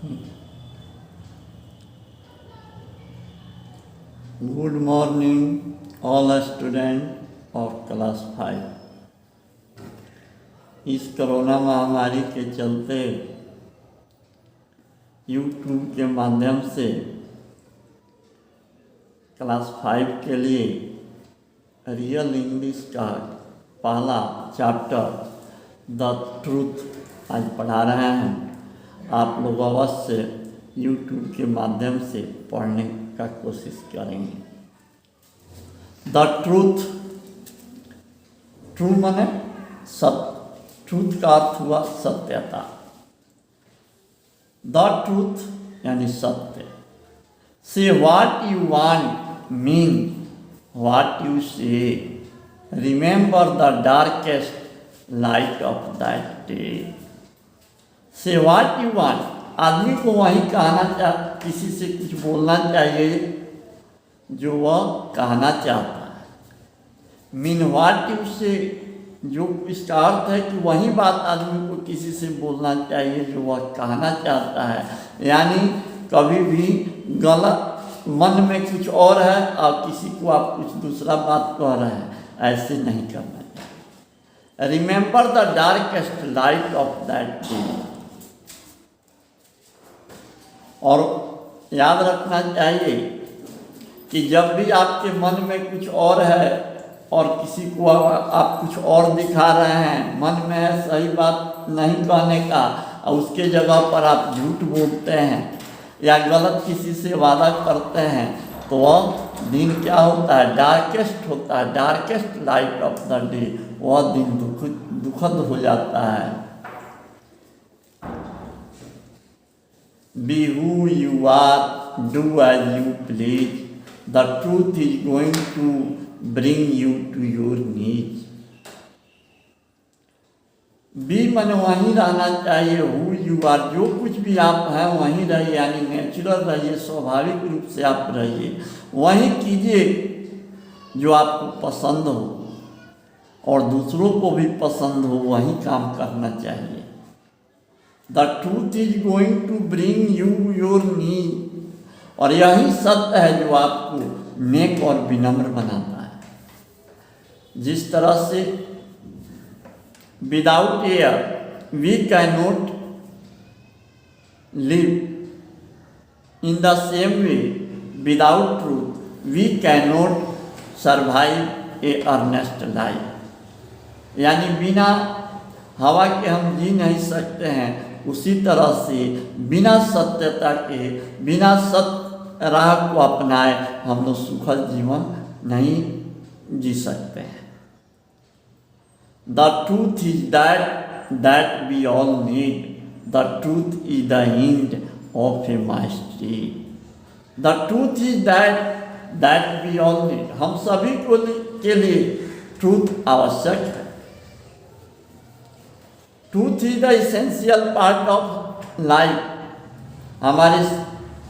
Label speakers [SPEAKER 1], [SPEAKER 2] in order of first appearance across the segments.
[SPEAKER 1] Good morning, all students of class 5। इस corona महामारी के चलते यूट्यूब के माध्यम से क्लास 5 के लिए रियल इंग्लिश का पहला चैप्टर द ट्रूथ आज पढ़ा रहे हैं। आप लोग अवश्य यूट्यूब के माध्यम से पढ़ने का कोशिश करेंगे। द ट्रूथ, ट्रू माने सत्य, ट्रूथ का अर्थ हुआ सत्यता। द ट्रूथ यानी सत्य। Say what you want mean what you say. Remember the darkest light of that day. Say what you want, आदमी को वही कहना किसी से कुछ बोलना चाहिए जो वह कहना चाहता है। मीन व्हाट यू से, जो इसका अर्थ है कि वही बात आदमी को किसी से बोलना चाहिए जो वह कहना चाहता है। यानी कभी भी गलत मन में कुछ और है और किसी को आप कुछ दूसरा बात कह रहे हैं, ऐसे नहीं करना चाहिए। Remember the darkest light of that day. और याद रखना चाहिए कि जब भी आपके मन में कुछ और है और किसी को आप कुछ और दिखा रहे हैं, मन में है सही बात नहीं कहने का और उसके जगह पर आप झूठ बोलते हैं या गलत किसी से वादा करते हैं, तो वह दिन क्या होता है, डार्केस्ट होता है। Darkest light of the day, वह दिन दुखद हो जाता है। Be who you are, do as you please. The truth is going to bring you to your knees. बी मन वहीं रहना चाहिए, हु यू आर, जो कुछ भी आप हैं वहीं रहिए, यानी नेचुरल रहिए, स्वाभाविक रूप से आप रहिए, वहीं कीजिए जो आपको पसंद हो और दूसरों को भी पसंद हो, वहीं काम करना चाहिए। The truth is going to bring you your knee, और यही सत्य है जो आपको नेक और विनम्र बनाता है। जिस तरह से without air we can not live, in the same way without truth we can not survive a earnest life. यानी बिना हवा के हम जी नहीं सकते हैं, उसी तरह से बिना सत्यता के, बिना सत्य राह को अपनाए हम लोग सुखद जीवन नहीं जी सकते हैं। The truth is that we all need, the truth is the end of a mastery. The truth is that we all need, हम सभी को के लिए ट्रूथ आवश्यक है। Truth is the essential part of life, हमारे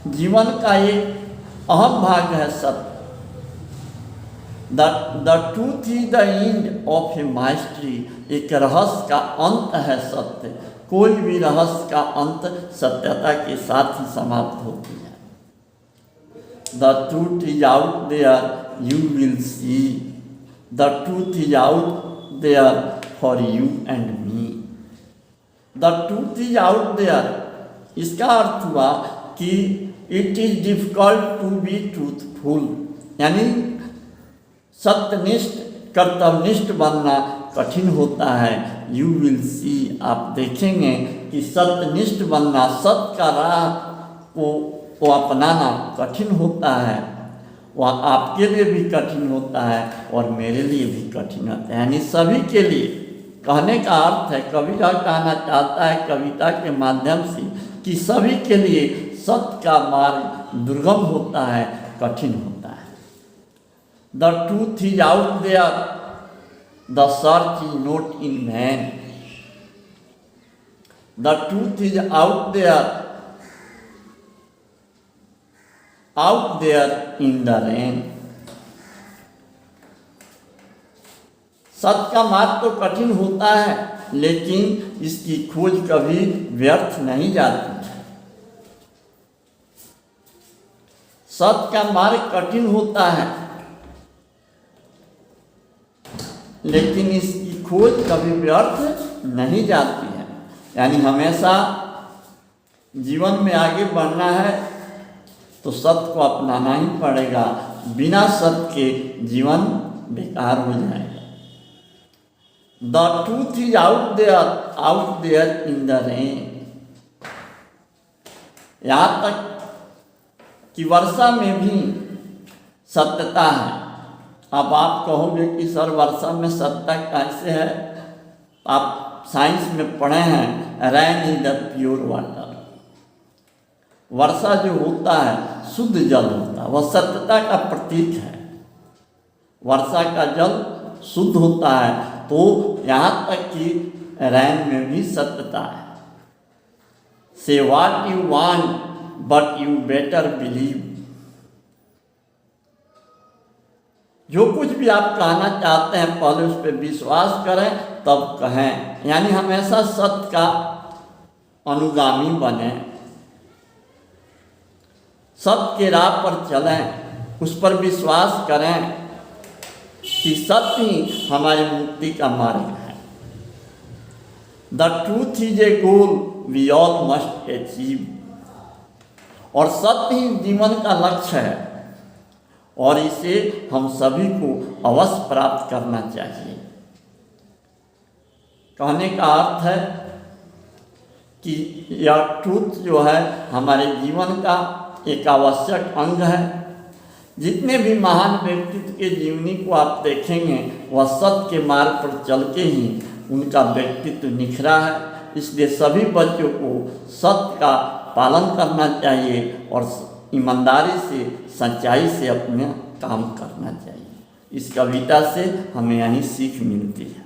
[SPEAKER 1] जीवन का एक अहम भाग है सत्य। The truth is the end of a mastery, एक रहस्य का अंत है सत्य। कोई भी रहस्य का अंत सत्यता के साथ ही समाप्त होती है। The truth is out there you will see, the truth is out there for you and me. The truth is out there, इसका अर्थ हुआ कि it is difficult to be truthful, यानी सत्यनिष्ठ कर्तव्यनिष्ठ बनना कठिन होता है। यू विल सी, आप देखेंगे कि सत्यनिष्ठ बनना, सत्य का राह को अपनाना कठिन होता है। वह आपके लिए भी कठिन होता है और मेरे लिए भी कठिन होता है, यानी सभी के लिए। कहने का अर्थ है, कविता कहना चाहता है कविता के माध्यम से कि सभी के लिए सत्य का मार्ग दुर्गम होता है, कठिन होता है। The truth is out there, the search is not in vain. The truth is out there in the rain. सत्य का मार्ग तो कठिन होता है, लेकिन इसकी खोज कभी व्यर्थ नहीं जाती। सत्य का मार्ग कठिन होता है, लेकिन इसकी खोज कभी व्यर्थ नहीं जाती है। यानी हमेशा जीवन में आगे बढ़ना है तो सत्य को अपनाना ही पड़ेगा, बिना सत्य के जीवन बेकार हो जाएगा। The truth is out there in the rain. यहाँ तक कि वर्षा में भी सत्यता है। अब आप कहोगे कि सर वर्षा में सत्ता कैसे है? आप साइंस में पढ़े हैं, rain is the pure water. वर्षा जो होता है शुद्ध जल होता है, वह सत्यता का प्रतीक है। वर्षा का जल शुद्ध होता है, तो यहाँ तक कि रेन में भी सत्यता है। से what you want but you better believe. जो कुछ भी आप कहना चाहते हैं पहले उस पर विश्वास करें तब कहें। यानी हमेशा सत्य का अनुगामी बने, सत्य के राह पर चलें, उस पर विश्वास करें कि सत्य ही हमारी मुक्ति का मार्ग है। The truth is a goal we all must achieve. और सत्य ही जीवन का लक्ष्य है और इसे हम सभी को अवश्य प्राप्त करना चाहिए। कहने का अर्थ है कि यह ट्रूथ जो है हमारे जीवन का एक आवश्यक अंग है। जितने भी महान व्यक्तित्व के जीवनी को आप देखेंगे वह सत्य के मार्ग पर चल के ही उनका व्यक्तित्व निखरा है। इसलिए सभी बच्चों को सत्य का पालन करना चाहिए और ईमानदारी से, सच्चाई से अपने काम करना चाहिए। इस कविता से हमें यही सीख मिलती है।